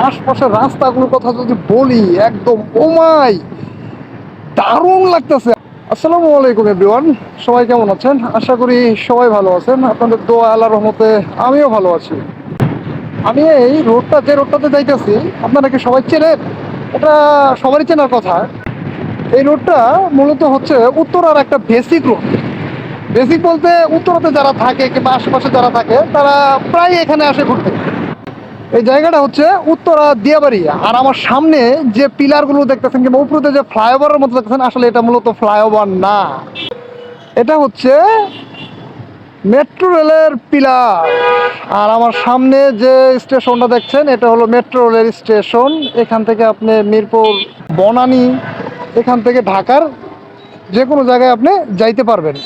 আশপাশের রাস্তাগুলোর কথা যদি বলি, একদম ওমাই দারুণ লাগতেছে। আসসালামু আলাইকুম এভরিওয়ান, সবাই কেমন আছেন? আশা করি সবাই ভালো আছেন। আপনাদের দোয়া আল্লাহর রহমতে আমিও ভালো আছি। আমি এই যে রোডটাতে যাইতেছি, আপনারা কি সবাই চেনেন? এটা সবারই চেনার কথা। এই রোডটা মূলত হচ্ছে উত্তরার একটা বেসিক রোড। বেসিক বলতে উত্তরাতে যারা থাকে কিংবা আশেপাশে যারা থাকে তারা প্রায় এখানে আসে ঘুরতে। এই জায়গাটা হচ্ছে উত্তরা দিয়াবাড়ি। আর আমার সামনে যে পিলারগুলো দেখতেছেন কিংবা উপরে যে ফ্লাইওভারের মতো দেখতেছেন, আসলে এটা মূলত ফ্লাইওভার না, এটা হচ্ছে মেট্রো রেলের পিলার। আর আমার সামনে যে স্টেশনটা দেখছেন, এটা হলো মেট্রো রেলের স্টেশন। এখান থেকে আপনি মিরপুর, বনানী, এখান থেকে ঢাকার যে কোনো জায়গায় আপনি যাইতে পারবেন।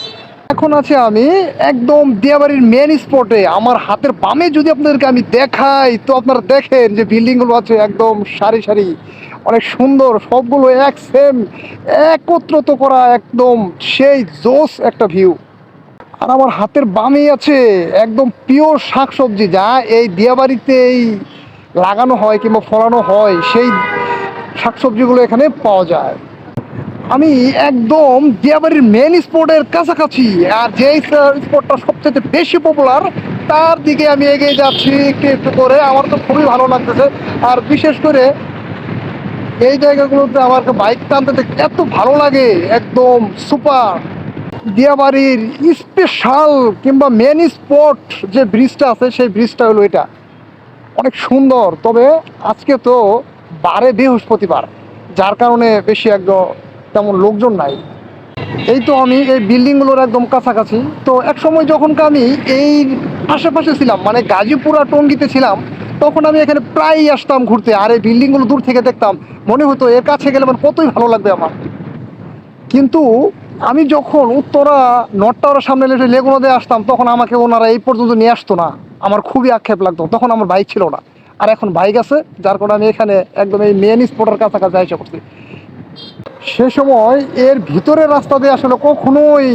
এখন আছে আমি একদম দিয়াবাড়ির মেন স্পটে। আমার হাতের বামে যদি আপনাদেরকে আমি দেখাই, তো আপনারা দেখেন যে বিল্ডিংগুলো আছে একদম সারি সারি, অনেক সুন্দর, সবগুলো এক সেম একত্রিত করা, একদম সেই জোস একটা ভিউ। আর আমার হাতের বামেই আছে একদম পিওর শাকসবজি, যা এই দিয়াবাড়িতেই লাগানো হয় কিংবা ফলানো হয়, সেই শাকসবজিগুলো এখানে পাওয়া যায়। আমি একদম দিয়াবাড়ির মেন স্পটের কাছাকাছি, আর যে স্পটটা সবচেয়ে বেশি পপুলার তার দিকে আমি এগিয়ে যাচ্ছি একটু একটু করে। আমার তো খুবই ভালো লাগতেছে। আর বিশেষ করে এই জায়গাগুলোতে আমার বাইক টানতে দেখতে এত ভালো লাগে, একদম সুপার। দিয়াবাড়ির স্পেশাল কিংবা মেন স্পট যে ব্রিজটা আছে, সেই ব্রিজটা হলো এটা, অনেক সুন্দর। তবে আজকে তো বারে বৃহস্পতিবার, যার কারণে বেশি একদম তেমন লোকজন নাই। এই তো আমি এই বিল্ডিংগুলোর একদম কাছাকাছি। তো এক সময় যখন আমি এই আশেপাশে ছিলাম, মানে গাজীপুর আর টঙ্গীতে ছিলাম, তখন আমি এখানে প্রায়ই আসতাম ঘুরতে। আর এই বিল্ডিংগুলো দূর থেকে দেখতাম, মনে হতো এর কাছে গেলে আমার কতই ভালো লাগবে আমার। কিন্তু আমি যখন উত্তরা নর্থ টাওয়ারের সামনে লেগুনা দিয়ে আসতাম, তখন আমাকে ওনারা এই পর্যন্ত নিয়ে আসতো না। আমার খুবই আক্ষেপ লাগতো। তখন আমার বাইক ছিল না, আর এখন বাইক আছে, যার কারণে আমি এখানে একদম এই মেন স্পটের কাছাকাছি এসে করছি। সে সময় এর ভিতরের রাস্তা দিয়ে আসলে কখনোই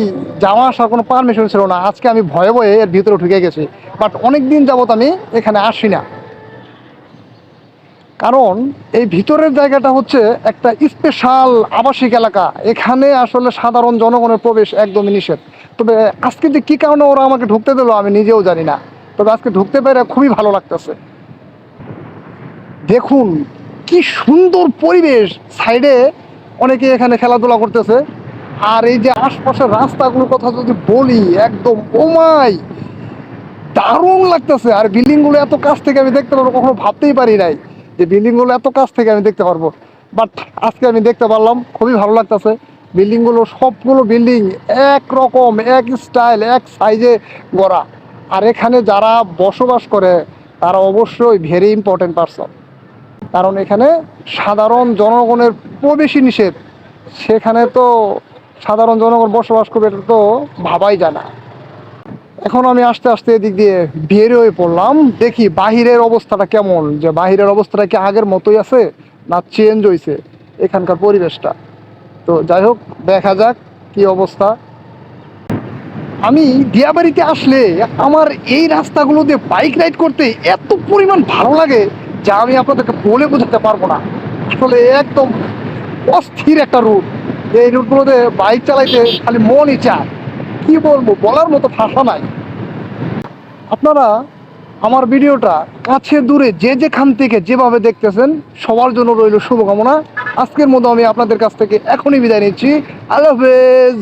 যাওয়া আসার কোনো পারমিশন ছিল না। আজকে আমি ভয়ে ভয়ে এর ভিতরে ঢুকে গেছি, বাট অনেক দিন যাবত আমি এখানে আসি না। কারণ এই ভিতরের জায়গাটা হচ্ছে একটা স্পেশাল আবাসিক এলাকা, এখানে আসলে সাধারণ জনগণের প্রবেশ একদমই নিষেধ। তবে আজকে যে কী কারণে ওরা আমাকে ঢুকতে দিল আমি নিজেও জানি না, তবে আজকে ঢুকতে পেরে খুবই ভালো লাগতেছে। দেখুন কি সুন্দর পরিবেশ, সাইডে অনেকে এখানে খেলাধুলা করতেছে। আর এই যে আশপাশের রাস্তাগুলোর কথা যদি বলি, একদম ওমাই দারুণ লাগতেছে। আর বিল্ডিংগুলো এত কাছ থেকে আমি দেখতে পারবো, কখনো ভাবতেই পারি নাই যে বিল্ডিংগুলো এত কাছ থেকে আমি দেখতে পারবো। বাট আজকে আমি দেখতে পারলাম, খুবই ভালো লাগতেছে। বিল্ডিংগুলো, সবগুলো বিল্ডিং এক রকম, এক স্টাইল, এক সাইজে গড়া। আর এখানে যারা বসবাস করে তারা অবশ্যই ভেরি ইম্পর্টেন্ট পারসন, কারণ এখানে সাধারণ জনগণের প্রবেশই নিষেধ। সেখানে তো সাধারণ জনগণ বসবাস করবে, এটা তো ভাবাই যায় না। এখন আমি আস্তে আস্তে এদিক দিয়ে বের হয়ে পড়লাম, দেখি বাহিরের অবস্থাটা কেমন, যে বাহিরের অবস্থাটা কি আগের মতোই আছে না চেঞ্জ হয়েছে এখানকার পরিবেশটা। তো যাই হোক, দেখা যাক কি অবস্থা। আমি দিয়াবাড়িতে আসলে আমার এই রাস্তাগুলো দিয়ে বাইক রাইড করতে এত পরিমাণ ভালো লাগে, যা আমি আপনাদেরকে বলে বোঝাতে পারবো না। আসলে একদম অস্থির একটা রুট। এই রুটগুলোতে বাইক চালাইতে খালি মনই চায়, কি বলবো, বলার মতো ভাষা নাই। আপনারা আমার ভিডিওটা কাছে দূরে যে যেখান থেকে যেভাবে দেখতেছেন, সবার জন্য রইল শুভকামনা। আজকের মতো আমি আপনাদের কাছ থেকে এখনই বিদায় নিচ্ছি। আল্লাহ হাফেজ।